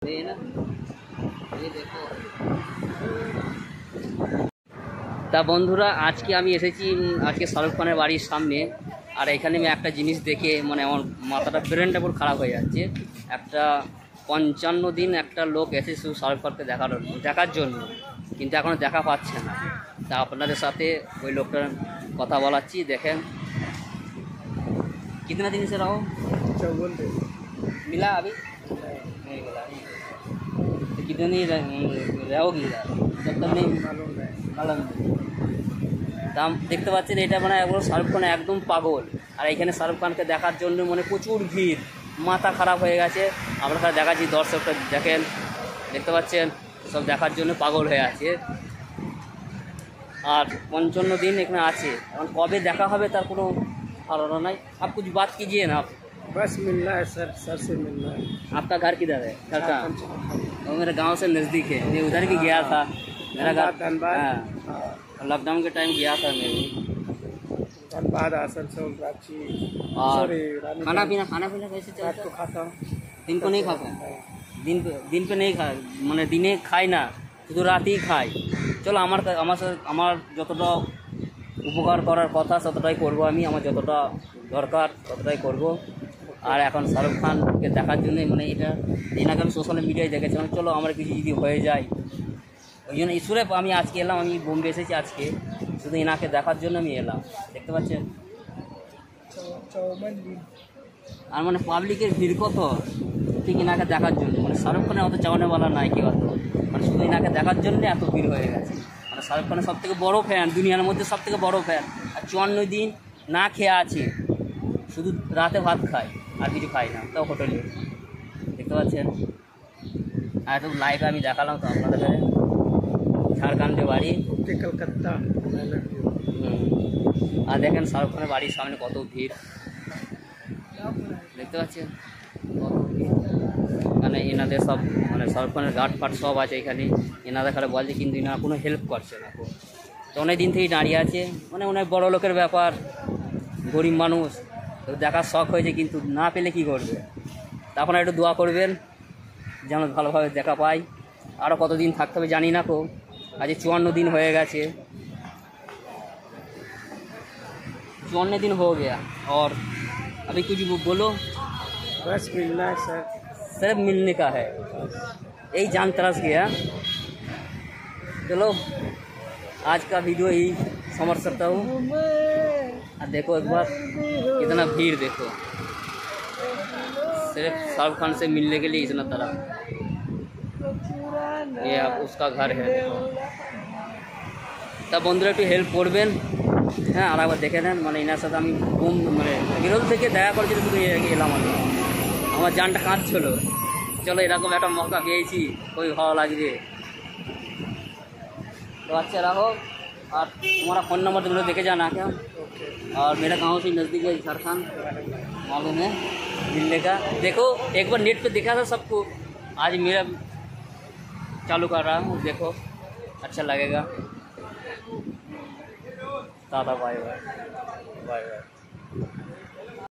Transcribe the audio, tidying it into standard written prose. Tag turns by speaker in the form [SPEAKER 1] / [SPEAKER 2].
[SPEAKER 1] ये ना, ये देखो। তা বন্ধুরা, আজকে আমি এসেছি আজকে শাহরুখ খানের বাড়ির সামনে। আর এখানে আমি একটা জিনিস দেখে মানে আমার মাথাটা ব্রেনটা পুরো খারাপ হয়ে যাচ্ছে। একটা 55 দিন একটা লোক এসে শুধু শাহরুখ খানকে দেখার জন্য, কিন্তু এখনও দেখা পাচ্ছে না। তা আপনাদের সাথে ওই লোকটার কথা বলাচ্ছি। দেখেন कितना दिन से रहो?
[SPEAKER 2] 54 दिन
[SPEAKER 1] मिला अभी नहीं मिला। तो कितने दिन रहोगी इधर? जब तक नहीं मालूम। তা দেখতে পাচ্ছেন এটা মানে একবার শাহরুখ খান একদম পাগল। আর এখানে শাহরুখ খানকে দেখার জন্য মানে প্রচুর ভিড়, মাথা খারাপ হয়ে গেছে। আপনারা দেখাচ্ছি, দর্শকটা দেখেন, দেখতে পাচ্ছেন সব দেখার জন্য পাগল হয়ে আছে। আর 55 দিন এখানে আছে, এখন কবে দেখা হবে তার কোনো ধারণা নাই। आप कुछ बात कीजिए ना। आप
[SPEAKER 2] बस मिलना है सर से मिलना है।
[SPEAKER 1] आपका घर किधर है? घर का वो मेरे गांव से नज़दीक है। मैं उधर भी गया था, मेरा घर
[SPEAKER 2] धनबाद।
[SPEAKER 1] लॉकडाउन के टाइम गया था मैं भी।
[SPEAKER 2] धनबाद, आसनसोल, रांची।
[SPEAKER 1] और खाना पीना कैसे
[SPEAKER 2] रात
[SPEAKER 1] चलता
[SPEAKER 2] को
[SPEAKER 1] है?
[SPEAKER 2] खाता हूँ,
[SPEAKER 1] दिन को नहीं खाता? दिन पे नहीं खा মানে দিনে খাই না, শুধু রাতেই খাই। চলো আমার যতটা উপকার করার কথা ততটাই করব আমি, আমার যতটা দরকার ততটাই করব। আর এখন শাহরুখ খানকে দেখার জন্য মানে এটা এনাকে আমি সোশ্যাল মিডিয়ায় দেখেছিলাম, চলো আমার কিছু যদি হয়ে যায়, ওই জন্য ইস্যুরে আমি আজকে এলাম। আমি বোম্বে এসেছি আজকে শুধু এনাকে দেখার জন্য আমি এলাম। দেখতে পাচ্ছেন
[SPEAKER 2] 54 दिन।
[SPEAKER 1] আর মানে পাবলিকের ভিড় কত ঠিক এনাকে দেখার জন্য। মানে শাহরুখ খানের অত চাওয়ানেওয়ালা নাই কেউ, অত মানে শুধু এনাকে দেখার জন্য এত ভিড় হয়ে গেছে। মানে শাহরুখ খানের সবথেকে বড় ফ্যান, দুনিয়ার মধ্যে সবথেকে বড় ফ্যান। আর 54 দিন না খেয়ে আছে, শুধু রাতে ভাত খায় আর কিছু খায় না, তাও হোটেলে। দেখতে পাচ্ছেন। আর একটু লাইভে আমি দেখালাম তো আপনাদের কাছে। ঝাড়খণ্ডে বাড়ি,
[SPEAKER 2] कलकत्ता।
[SPEAKER 1] আর দেখেন শাহরুখ খানের বাড়ির সামনে কত ভিড়, দেখতে পাচ্ছেন কত ভিড়। মানে এনাদের সব মানে শাহরুখ খানের গার্ড ফাট সব আছে এখানে। এনাদের খালে বলছে, কিন্তু এনারা কোনো হেল্প করছে না। তো অনেক দিন থেকেই দাঁড়িয়ে আছে, মানে অনেক বড় লোকের ব্যাপার, গরিব মানুষ দেখার শখ হয়েছে, কিন্তু না পেলে কী করবে। তা আপনারা একটু দোয়া করবেন যেন ভালোভাবে দেখা পাই। আরও কতদিন থাকতে হবে জানি না। তো আজ 54 दिन হয়ে গেছে, 54 दिन हो गया। और अभी कुछ बोलो।
[SPEAKER 2] बस मिलना है सर।
[SPEAKER 1] सिर्फ मिलने का है, यही जान तरस गया। चलो आज का वीडियो यही समझ सकता हूँ। और देखो एक बार कितना भीड़, देखो सिर्फ शाहरुख खान से मिलने के लिए इतना तरह। ये आप उसका घर है। তা বন্ধুরা একটু হেল্প করবেন, হ্যাঁ। আর একবার দেখে নেন, মানে এনার সাথে আমি মানে বিরোধ থেকে দেখা করেছিল, শুধু এলাম আমি, আমার জানটা কাঁদছিল। চলো এরকম একটা মौका পেয়েছি, খুবই ভালো লাগবে। तो अच्छा रहो। और तुम्हारा फ़ोन नंबर तुम लोग देखे जाना क्या? और मेरा गांव से नज़दीक है झारखंड, मालूम है मिलने का। देखो एक बार नेट पे देखा था सबको, आज मेरा चालू कर रहा हूँ, देखो अच्छा लगेगा। Tata bye bye bye bye.